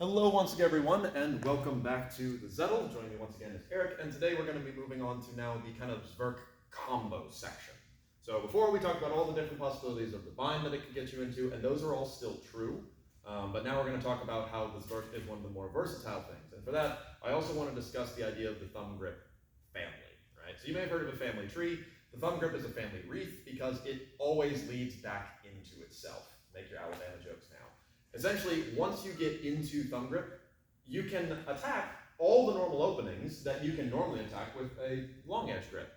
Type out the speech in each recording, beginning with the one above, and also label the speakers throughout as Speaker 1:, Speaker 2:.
Speaker 1: Hello once again everyone, and welcome back to the Zettel. Joining me once again is Eric, and today we're going to be moving on to now the kind of Zwerch combo section. So before we talked about all the different possibilities of the bind that it could get you into, and those are all still true, but now we're going to talk about how the Zwerch is one of the more versatile things. And for that, I also want to discuss the idea of the thumb grip family, right? So you may have heard of a family tree. The thumb grip is a family wreath because it always leads back into itself. Make your Alabama jokes now. Essentially, once you get into thumb grip, you can attack all the normal openings that you can normally attack with a long edge grip.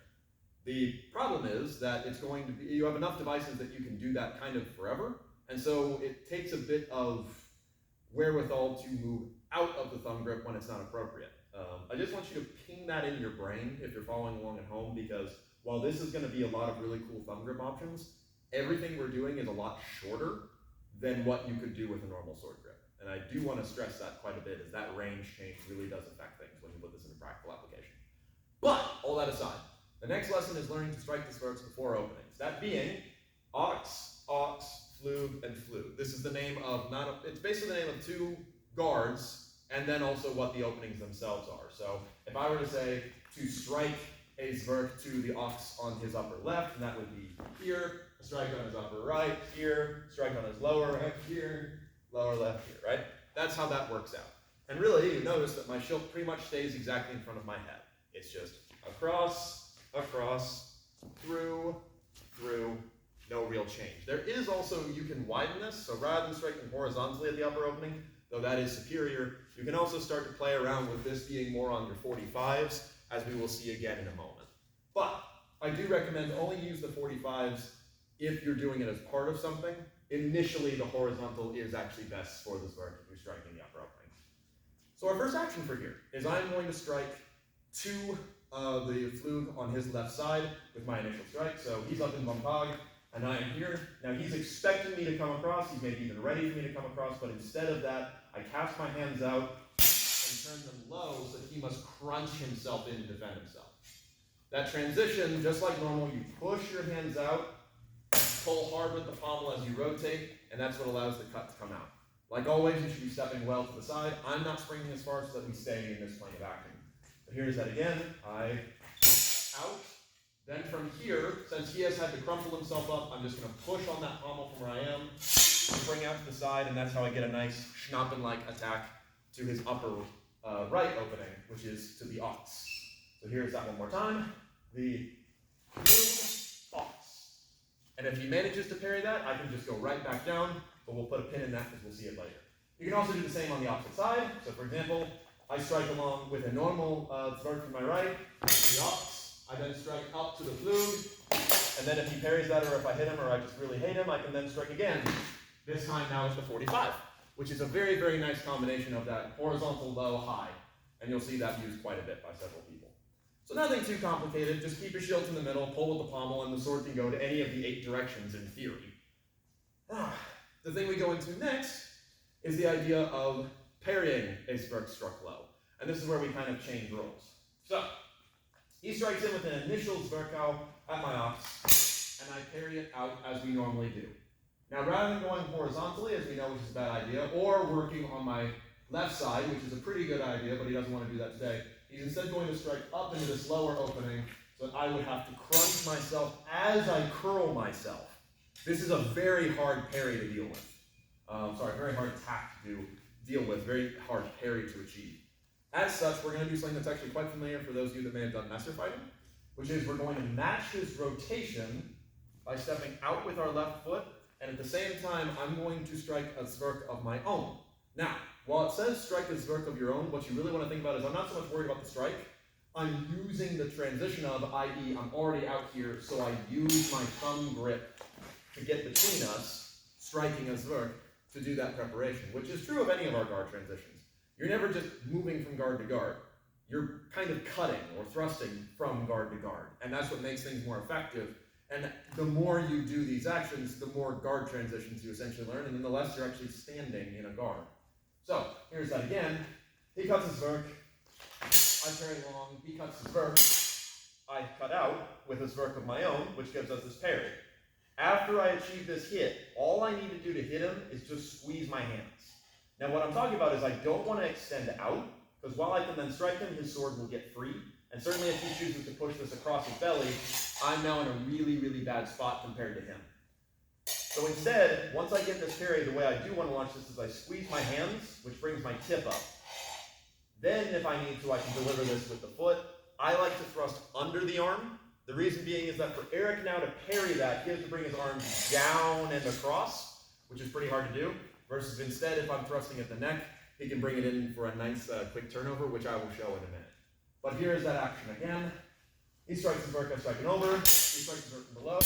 Speaker 1: The problem is that it's going to be, you have enough devices that you can do that kind of forever, and so it takes a bit of wherewithal to move out of the thumb grip when it's not appropriate. I just want you to ping that in your brain if you're following along at home, because while this is going to be a lot of really cool thumb grip options, everything we're doing is a lot shorter than what you could do with a normal sword grip. And I do want to stress that quite a bit, as that range change really does affect things when you put this into practical application. But, all that aside, the next lesson is learning to strike the Zwerchs before openings. That being, ox, flug, and flug. This is the name of, it's basically the name of two guards, and then also what the openings themselves are. So, if I were to say, to strike a Zwerch to the ox on his upper left, and that would be here, a strike on his upper right, here, strike on his lower right, here, lower left, here, right? That's how that works out. And really, you notice that my shield pretty much stays exactly in front of my head. It's just across, through, no real change. There is also, you can widen this, so rather than striking horizontally at the upper opening, though that is superior, you can also start to play around with this being more on your 45s, as we will see again in a moment. But I do recommend only use the 45s if you're doing it as part of something. Initially, the horizontal is actually best for the Zwerch if you're striking the upper opening. So our first action for here is I'm going to strike to the flug on his left side with my initial strike. So he's up in Bompag, and I am here. Now he's expecting me to come across. He's maybe even ready for me to come across, but instead of that, I cast my hands out and turn them low so that he must crunch himself in to defend himself. That transition, just like normal, you push your hands out, pull hard with the pommel as you rotate, and that's what allows the cut to come out. Like always, you should be stepping well to the side. I'm not springing as far so that we stay in this plane of action. But here's that again. I out. Then from here, since he has had to crumple himself up, I'm just going to push on that pommel from where I am, spring out to the side, and that's how I get a nice schnappen-like attack to his upper right opening, which is to the ox. So here's that one more time. The ox. And if he manages to parry that, I can just go right back down, but we'll put a pin in that because we'll see it later. You can also do the same on the opposite side. So for example, I strike along with a normal Zwerch from my right, the ox. I then strike up to the flug, and then if he parries that, or if I hit him, or I just really hate him, I can then strike again. This time now is the 45, which is a very, very nice combination of that horizontal, low, high. And you'll see that used quite a bit by several people. So nothing too complicated, just keep your shields in the middle, pull with the pommel, and the sword can go to any of the 8 directions in theory. The thing we go into next is the idea of parrying a Zwerch struck low. And this is where we kind of change roles. So, he strikes in with an initial Zwerchow at my ox, and I parry it out as we normally do. Now, rather than going horizontally, as we know, which is a bad idea, or working on my left side, which is a pretty good idea, but he doesn't want to do that today, he's instead going to strike up into this lower opening, so that I would have to crunch myself as I curl myself. This is a very hard parry to deal with. Very hard attack to deal with, very hard parry to achieve. As such, we're going to do something that's actually quite familiar for those of you that may have done master fighting, which is we're going to match his rotation by stepping out with our left foot, and at the same time, I'm going to strike a Zwerch of my own. Now, while it says strike a Zwerch of your own, what you really want to think about is I'm not so much worried about the strike, I'm using the transition of, i.e. I'm already out here, so I use my thumb grip to get between us, striking a Zwerch, to do that preparation, which is true of any of our guard transitions. You're never just moving from guard to guard. You're kind of cutting or thrusting from guard to guard, and that's what makes things more effective. And the more you do these actions, the more guard transitions you essentially learn, and then the less you're actually standing in a guard. So, here's that again. He cuts his Zwerch. I parry long. He cuts his Zwerch. I cut out with a Zwerch of my own, which gives us this parry. After I achieve this hit, all I need to do to hit him is just squeeze my hands. Now what I'm talking about is I don't want to extend out, because while I can then strike him, his sword will get free. And certainly if he chooses to push this across his belly, I'm now in a really, really bad spot compared to him. So instead, once I get this parry, the way I do want to launch this is I squeeze my hands, which brings my tip up. Then if I need to, I can deliver this with the foot. I like to thrust under the arm. The reason being is that for Eric now to parry that, he has to bring his arms down and across, which is pretty hard to do, versus instead if I'm thrusting at the neck, he can bring it in for a nice quick turnover, which I will show in a minute. But here's that action again. He strikes the Zwerch, I strike it over. He strikes the Zwerch from below.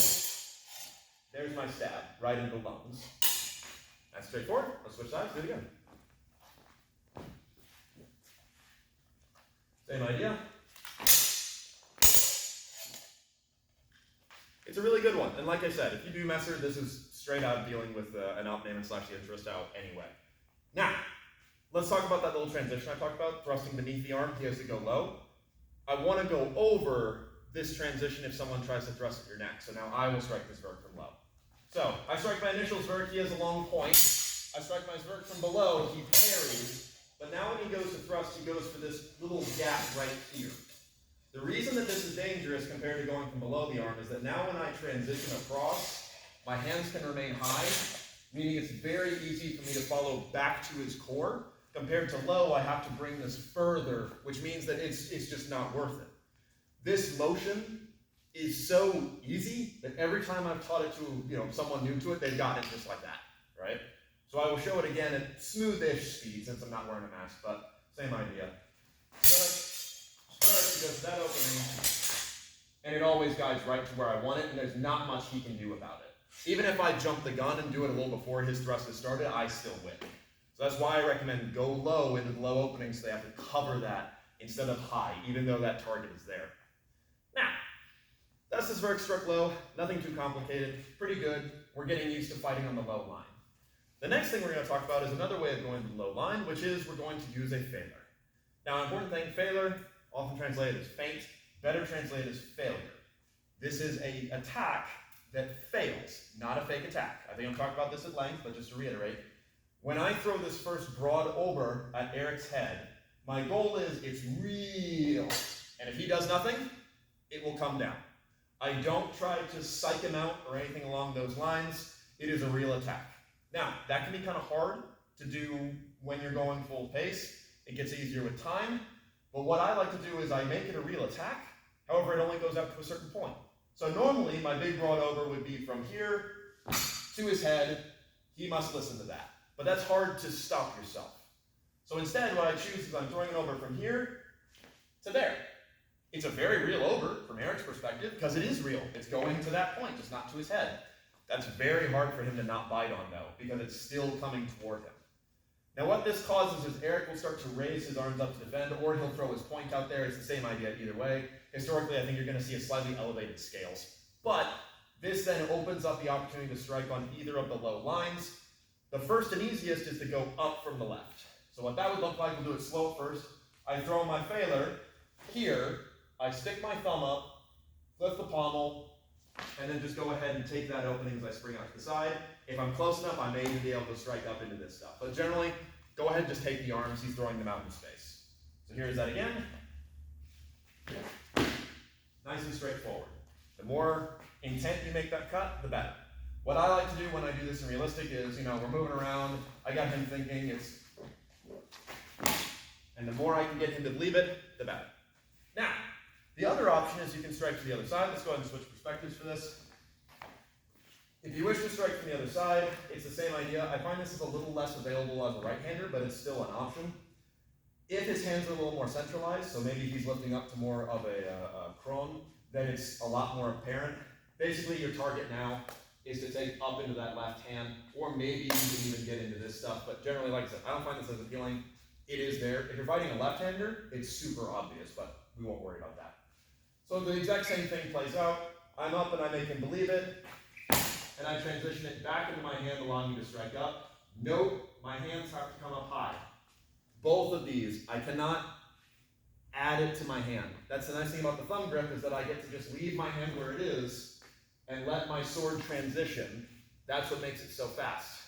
Speaker 1: There's my stab, right into the lungs. That's straightforward. Let's switch sides, do it again. Same idea. It's a really good one. And like I said, if you do Messer, this is straight out dealing with an outname and slash the interest out anyway. Now, let's talk about that little transition I talked about, thrusting beneath the arm. He has to go low. I want to go over this transition if someone tries to thrust at your neck. So now I will strike this Zwerch from low. So I strike my initial Zwerch, he has a long point. I strike my Zwerch from below, he parries. But now when he goes to thrust, he goes for this little gap right here. The reason that this is dangerous compared to going from below the arm is that now when I transition across, my hands can remain high, meaning it's very easy for me to follow back to his core. Compared to low, I have to bring this further, which means that it's just not worth it. This motion is so easy that every time I've taught it to someone new to it, they've gotten it just like that, right? So I will show it again at smoothish speed since I'm not wearing a mask, but same idea. First, he goes to that opening, and it always guides right to where I want it, and there's not much he can do about it. Even if I jump the gun and do it a little before his thrust has started, I still win. So that's why I recommend go low into the low opening so they have to cover that instead of high, even though that target is there. Now, that's the Zwerch struck low, nothing too complicated, pretty good. We're getting used to fighting on the low line. The next thing we're going to talk about is another way of going to the low line, which is we're going to use a failure. Now, an important thing, failure, often translated as feint, better translated as failure. This is an attack that fails, not a fake attack. I think I'm talking about this at length, but just to reiterate, when I throw this first broad over at Eric's head, my goal is it's real. And if he does nothing, it will come down. I don't try to psych him out or anything along those lines. It is a real attack. Now, that can be kind of hard to do when you're going full pace. It gets easier with time. But what I like to do is I make it a real attack. However, it only goes up to a certain point. So normally, my big broad over would be from here to his head. He must listen to that. But that's hard to stop yourself. So instead, what I choose is I'm throwing it over from here to there. It's a very real over from Eric's perspective because it is real. It's going to that point, just not to his head. That's very hard for him to not bite on, though, because it's still coming toward him. Now, what this causes is Eric will start to raise his arms up to defend, or he'll throw his point out there. It's the same idea either way. Historically, I think you're going to see a slightly elevated scales. But this then opens up the opportunity to strike on either of the low lines. The first and easiest is to go up from the left. So what that would look like, we'll do it slow first. I throw my failure here. I stick my thumb up, flip the pommel, and then just go ahead and take that opening as I spring out to the side. If I'm close enough, I may even be able to strike up into this stuff. But generally, go ahead and just take the arms. He's throwing them out in space. So here's that again. Nice and straightforward. The more intent you make that cut, the better. What I like to do when I do this in realistic is, we're moving around. I got him thinking it's, and the more I can get him to believe it, the better. Now, the other option is you can strike to the other side. Let's go ahead and switch perspectives for this. If you wish to strike from the other side, it's the same idea. I find this is a little less available as a right-hander, but it's still an option. If his hands are a little more centralized, so maybe he's lifting up to more of a crone, then it's a lot more apparent. Basically, your target now is to take up into that left hand, or maybe you can even get into this stuff, but generally, like I said, I don't find this as appealing. It is there. If you're fighting a left-hander, it's super obvious, but we won't worry about that. So the exact same thing plays out. I'm up and I make him believe it, and I transition it back into my hand, allowing me to strike up. Note, my hands have to come up high. Both of these, I cannot add it to my hand. That's the nice thing about the thumb grip, is that I get to just leave my hand where it is and let my sword transition. That's what makes it so fast.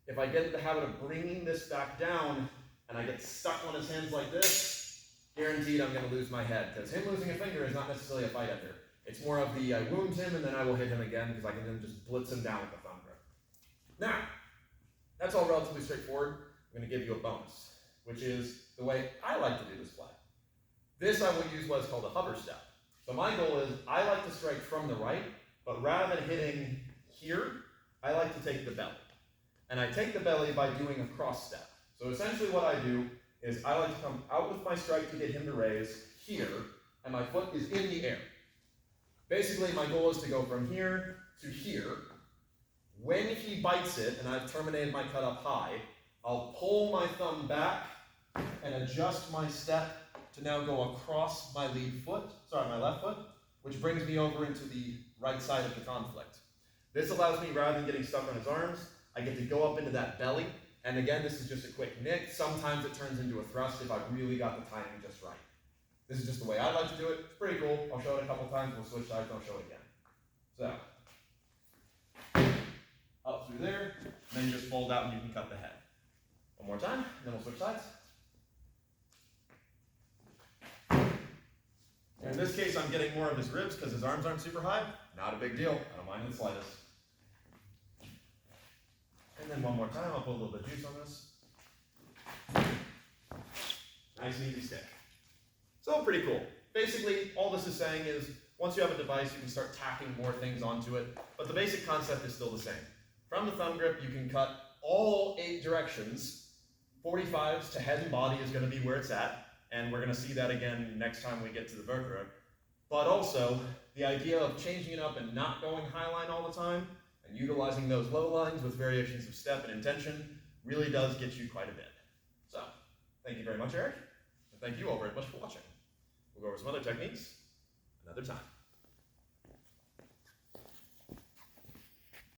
Speaker 1: If I get in the habit of bringing this back down and I get stuck on his hands like this, guaranteed I'm going to lose my head, because him losing a finger is not necessarily a fight ender. It's more of the I wound him and then I will hit him again because I can then just blitz him down with the thumb grip. Now, that's all relatively straightforward. I'm going to give you a bonus, which is the way I like to do this play. This I will use what is called a hover step. So my goal is I like to strike from the right, but rather than hitting here, I like to take the belly. And I take the belly by doing a cross step. So essentially what I do is I like to come out with my strike to get him to raise here, and my foot is in the air. Basically, my goal is to go from here to here. When he bites it, and I've terminated my cut up high, I'll pull my thumb back and adjust my step to now go across my my left foot, which brings me over into the right side of the conflict. This allows me, rather than getting stuck on his arms, I get to go up into that belly, and again, this is just a quick nick. Sometimes it turns into a thrust if I really got the timing just right. This is just the way I like to do it. It's pretty cool. I'll show it a couple times. We'll switch sides, and I'll show it again. So, up through there, and then just fold out and you can cut the head. One more time, and then we'll switch sides. In this case, I'm getting more of his ribs because his arms aren't super high. Not a big deal. I don't mind in the slightest. And then one more time, I'll put a little bit of juice on this. Nice and easy stick. So pretty cool. Basically, all this is saying is, once you have a device, you can start tacking more things onto it, but the basic concept is still the same. From the thumb grip, you can cut all 8 directions. 45s to head and body is going to be where it's at, and we're going to see that again next time we get to the vertebra. But also, the idea of changing it up and not going high line all the time, and utilizing those low lines with variations of step and intention really does get you quite a bit. So, thank you very much, Eric, and thank you all very much for watching. We'll go over some other techniques another time.